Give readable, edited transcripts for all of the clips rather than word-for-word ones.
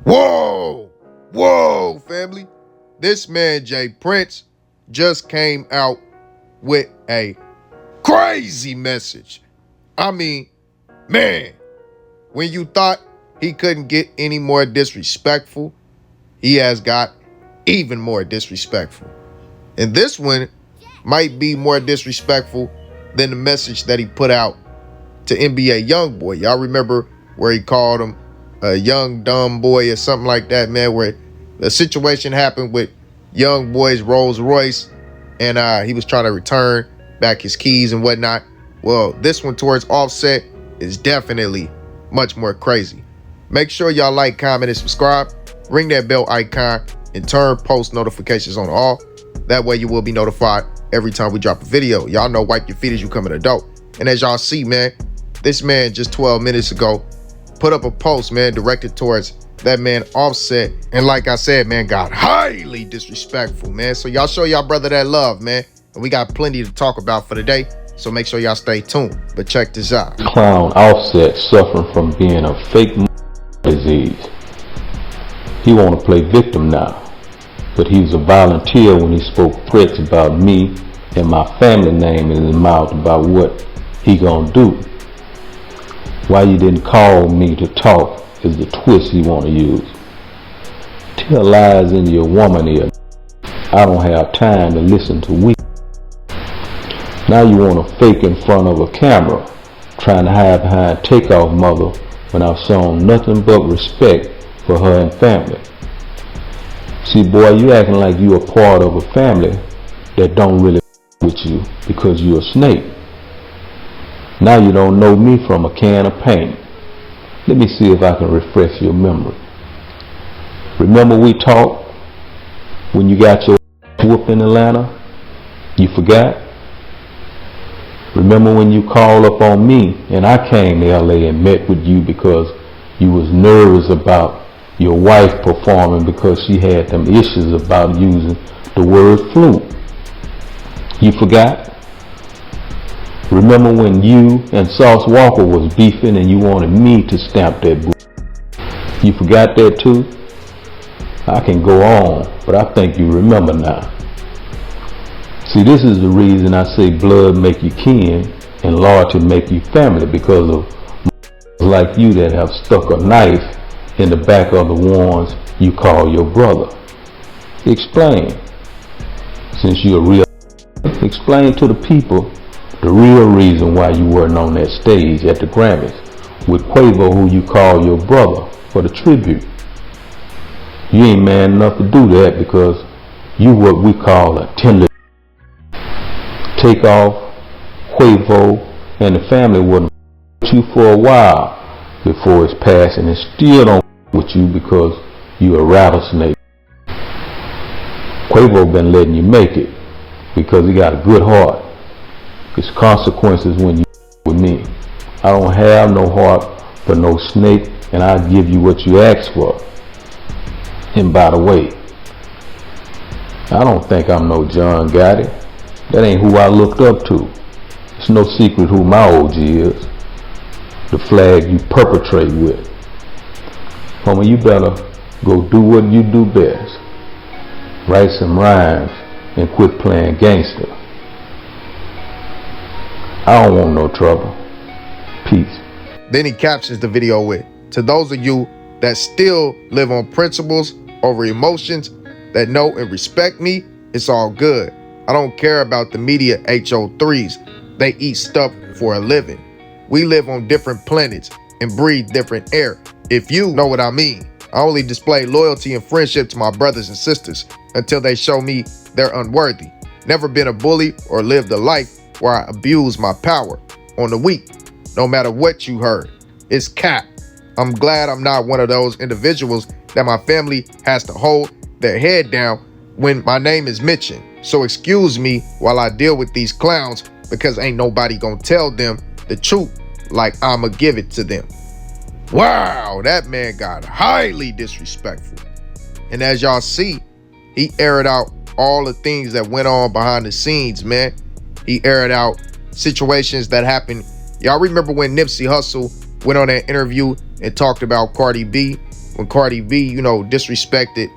Whoa, family. This man, Jay Prince, just came out with a crazy message. I mean, man, when you thought he couldn't get any more disrespectful, he has got even more disrespectful. And this one might be more disrespectful than the message that he put out to NBA Youngboy. Y'all remember where he called him a young dumb boy or something like that, man, where the situation happened with Youngboy's Rolls Royce and he was trying to return back his keys and whatnot. Well, this one towards Offset is definitely much more crazy. Make sure y'all like, comment, and subscribe. Ring that bell icon and turn post notifications on all. That way you will be notified every time we drop a video. Y'all know wipe your feet as you come in a dope. And as y'all see, man, this man just 12 minutes ago put up a post, man, directed towards that man Offset. And like I said, man, got highly disrespectful, man. So y'all show y'all brother that love, man. And we got plenty to talk about for the day. So make sure y'all stay tuned. But check this out. Clown Offset suffering from being a fake disease. He want to play victim now. But he was a volunteer when he spoke threats about me and my family name in his mouth about what he gonna do. Why you didn't call me to talk is the twist he want to use. Tell lies in your woman ear. I don't have time to listen to weak. Now you want to fake in front of a camera, trying to hide behind Takeoff mother when I've shown nothing but respect for her and family. See, boy, you acting like you a part of a family that don't really with you because you a snake. Now you don't know me from a can of paint. Let me see if I can refresh your memory. Remember we talked when you got your whoop in Atlanta? You forgot? Remember when you called up on me and I came to LA and met with you because you was nervous about your wife performing because she had them issues about using the word fluke? You forgot? Remember when you and Sauce Walker was beefing and you wanted me to stamp that boot? You forgot that too? I can go on, but I think you remember now. See, this is the reason I say blood make you kin and loyalty make you family, because of like you that have stuck a knife in the back of the ones you call your brother. Explain. Since you're real, explain to the people the real reason why you weren't on that stage at the Grammys with Quavo, who you call your brother, for the tribute. You ain't man enough to do that because you what we call a tender. Takeoff, Quavo, and the family wouldn't with you for a while before his passing, and still don't with you because you a rattlesnake. Quavo been letting you make it because he got a good heart. It's consequences when you with me. I don't have no heart for no snake, and I'll give you what you ask for. And by the way, I don't think I'm no John Gotti. That ain't who I looked up to. It's no secret who my OG is. The flag you perpetrate with. Homie, you better go do what you do best. Write some rhymes and quit playing gangster. I don't want no trouble. Peace. Then he captions the video with, to those of you that still live on principles over emotions, that know and respect me, it's all good. I don't care about the media HO3s. They eat stuff for a living. We live on different planets and breathe different air, if you know what I mean. I only display loyalty and friendship to my brothers and sisters until they show me they're unworthy. Never been a bully or lived a life where I abuse my power on the weak, no matter what you heard. It's cap. I'm glad I'm not one of those individuals that my family has to hold their head down when my name is mentioned. So excuse me while I deal with these clowns, because ain't nobody gonna tell them the truth like I'ma give it to them. Wow, that man got highly disrespectful. And as y'all see, he aired out all the things that went on behind the scenes, man. He aired out situations that happened. Y'all remember when Nipsey Hussle went on that interview and talked about Cardi B when Cardi B, you know, disrespected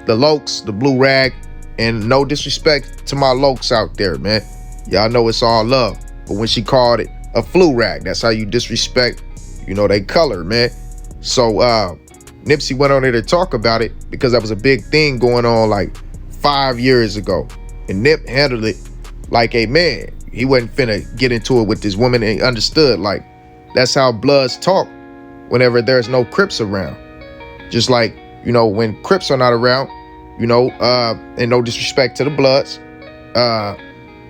the Lokes, the Blue Rag, and no disrespect to my Lokes out there, man. Y'all know it's all love. But when she called it a flu rag, that's how you disrespect, you know, they color, man. So Nipsey went on there to talk about it because that was a big thing going on like 5 years ago. And Nip handled it like a man. He wasn't finna get into it with this woman, and he understood, like, that's how Bloods talk whenever there's no Crips around. Just like, you know, when Crips are not around, you know, and no disrespect to the Bloods,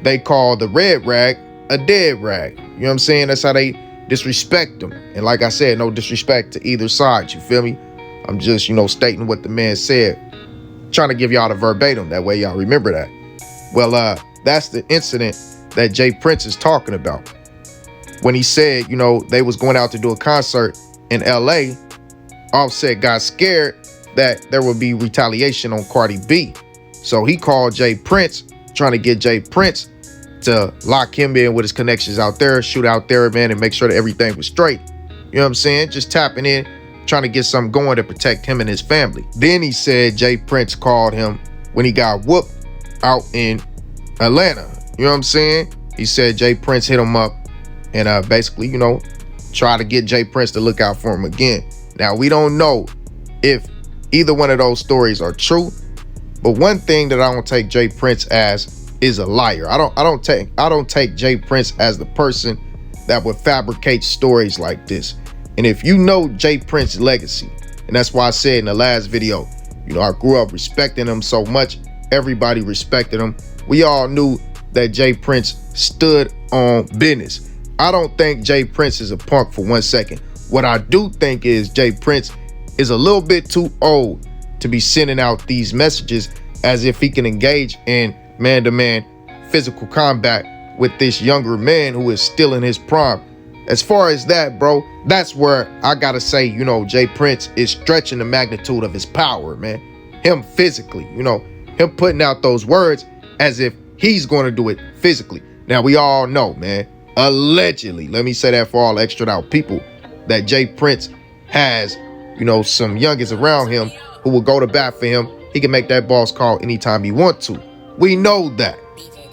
they call the red rag a dead rag. You know what I'm saying? That's how they disrespect them. And like I said, no disrespect to either side, you feel me? I'm just, you know, stating what the man said, trying to give y'all the verbatim, that way y'all remember that. Well, that's the incident that Jay Prince is talking about. When he said, you know, they was going out to do a concert in LA, Offset got scared that there would be retaliation on Cardi B. So he called Jay Prince, trying to get Jay Prince to lock him in with his connections out there, shoot out there, man, and make sure that everything was straight. You know what I'm saying? Just tapping in, trying to get something going to protect him and his family. Then he said Jay Prince called him when he got whooped out in Atlanta. You know what I'm saying? He said Jay Prince hit him up and basically, you know, try to get Jay Prince to look out for him again. Now, we don't know if either one of those stories are true, but one thing that I don't take Jay Prince as is a liar. I don't take Jay Prince as the person that would fabricate stories like this. And if you know Jay Prince's legacy, and that's why I said in the last video, you know, I grew up respecting him so much. Everybody respected him. We all knew that Jay Prince stood on business. I don't think Jay Prince is a punk for 1 second. What I do think is Jay Prince is a little bit too old to be sending out these messages as if he can engage in man-to-man physical combat with this younger man who is still in his prime. As far as that, bro, that's where I gotta say, you know, Jay Prince is stretching the magnitude of his power, man. Him physically, you know, him putting out those words as if he's going to do it physically. Now, we all know, man, allegedly, let me say that for all extra out people, that Jay Prince has, you know, some youngins around him who will go to bat for him. He can make that boss call anytime he wants to. We know that.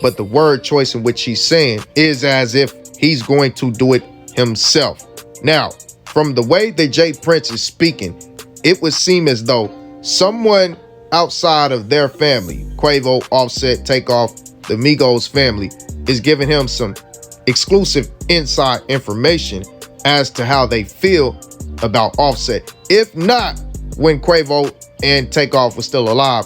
But the word choice in which he's saying is as if he's going to do it himself. Now, from the way that Jay Prince is speaking, it would seem as though someone outside of their family, Quavo, Offset, Takeoff, the Migos family, is giving him some exclusive inside information as to how they feel about Offset. If not, when Quavo and Takeoff was still alive,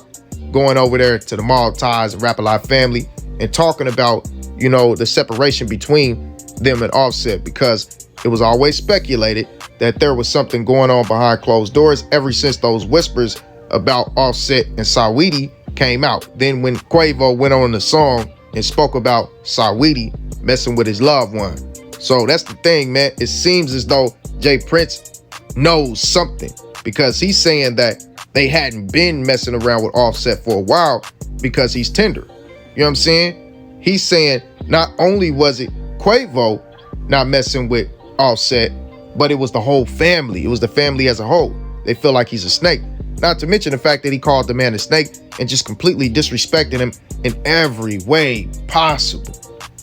going over there to the Maltese and Rap Alive family and talking about, you know, the separation between them and Offset, because it was always speculated that there was something going on behind closed doors ever since those whispers about Offset and Saweetie came out. Then when Quavo went on the song and spoke about Saweetie messing with his loved one. So that's the thing, man. It seems as though Jay Prince knows something, because he's saying that they hadn't been messing around with Offset for a while because he's tender. You know what I'm saying? He's saying not only was it Quavo not messing with Offset, but it was the whole family. It was the family as a whole. They feel like he's a snake. Not to mention the fact that he called the man a snake and just completely disrespected him in every way possible.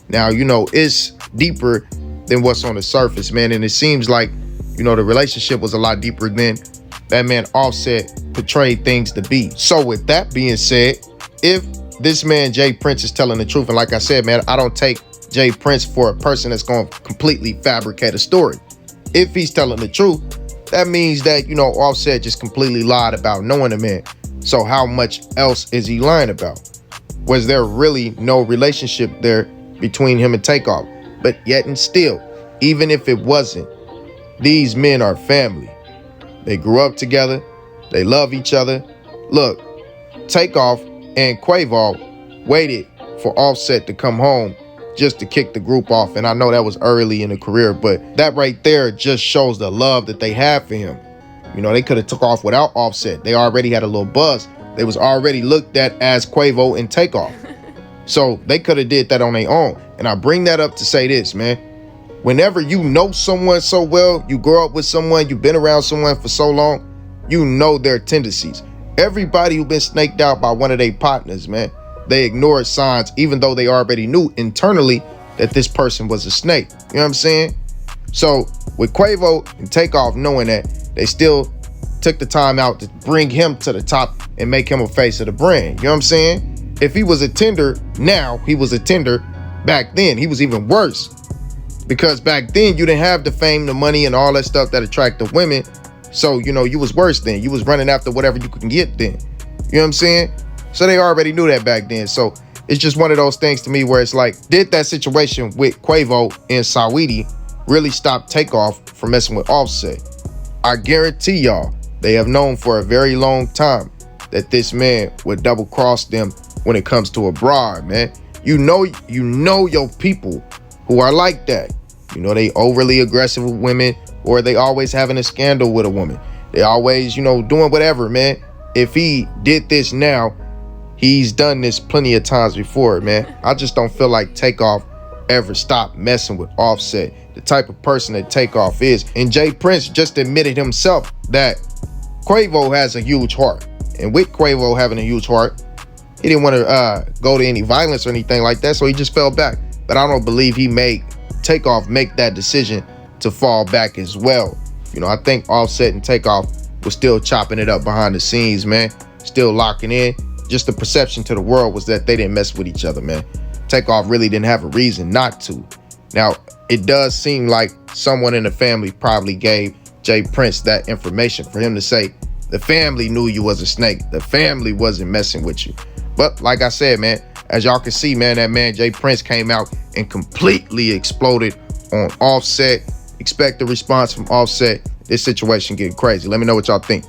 Now, you know, it's deeper than what's on the surface, man. And it seems like, you know, the relationship was a lot deeper than that man Offset portrayed things to be. So with that being said, if this man Jay Prince is telling the truth, and like I said, man, I don't take Jay Prince for a person that's going to completely fabricate a story. If he's telling the truth, that means that, you know, Offset just completely lied about knowing the man. So how much else is he lying about? Was there really no relationship there between him and Takeoff? But yet and still, even if it wasn't, these men are family. They grew up together. They love each other. Look, Takeoff and Quavo waited for Offset to come home just to kick the group off. And I know that was early in the career, but that right there just shows the love that they have for him. You know, they could have took off without Offset. They already had a little buzz. They was already looked at as Quavo and Takeoff. So they could have did that on their own. And I bring that up to say this, man. Whenever you know someone so well, you grow up with someone, you've been around someone for so long, you know their tendencies. Everybody who been snaked out by one of their partners, man, they ignored signs even though they already knew internally that this person was a snake. You know what I'm saying? So with Quavo and Takeoff knowing that, they still took the time out to bring him to the top and make him a face of the brand. You know what I'm saying? If he was a tender now, he was a tender back then. He was even worse. Because back then you didn't have the fame, the money, and all that stuff that attracted women. So, you know, you was worse then. You was running after whatever you could get then. You know what I'm saying? So they already knew that back then. So it's just one of those things to me where it's like, did that situation with Quavo and Saweetie really stop Takeoff from messing with Offset? I guarantee y'all, they have known for a very long time that this man would double cross them when it comes to a broad, man. You know your people who are like that. You know, they overly aggressive with women, or they always having a scandal with a woman. They always, you know, doing whatever, man. If he did this now, he's done this plenty of times before, man. I just don't feel like Takeoff ever stopped messing with Offset, the type of person that Takeoff is. And Jay Prince just admitted himself that Quavo has a huge heart. And with Quavo having a huge heart, he didn't want to go to any violence or anything like that, so he just fell back. But I don't believe he made Takeoff make that decision to fall back as well. You know, I think Offset and Takeoff was still chopping it up behind the scenes, man. Still locking in. Just the perception to the world was that they didn't mess with each other, man. Takeoff really didn't have a reason not to. Now, it does seem like someone in the family probably gave Jay Prince that information for him to say, the family knew you was a snake. The family wasn't messing with you. But like I said, man, as y'all can see, man, that man Jay Prince came out and completely exploded on Offset. Expect the response from Offset. This situation getting crazy. Let me know what y'all think.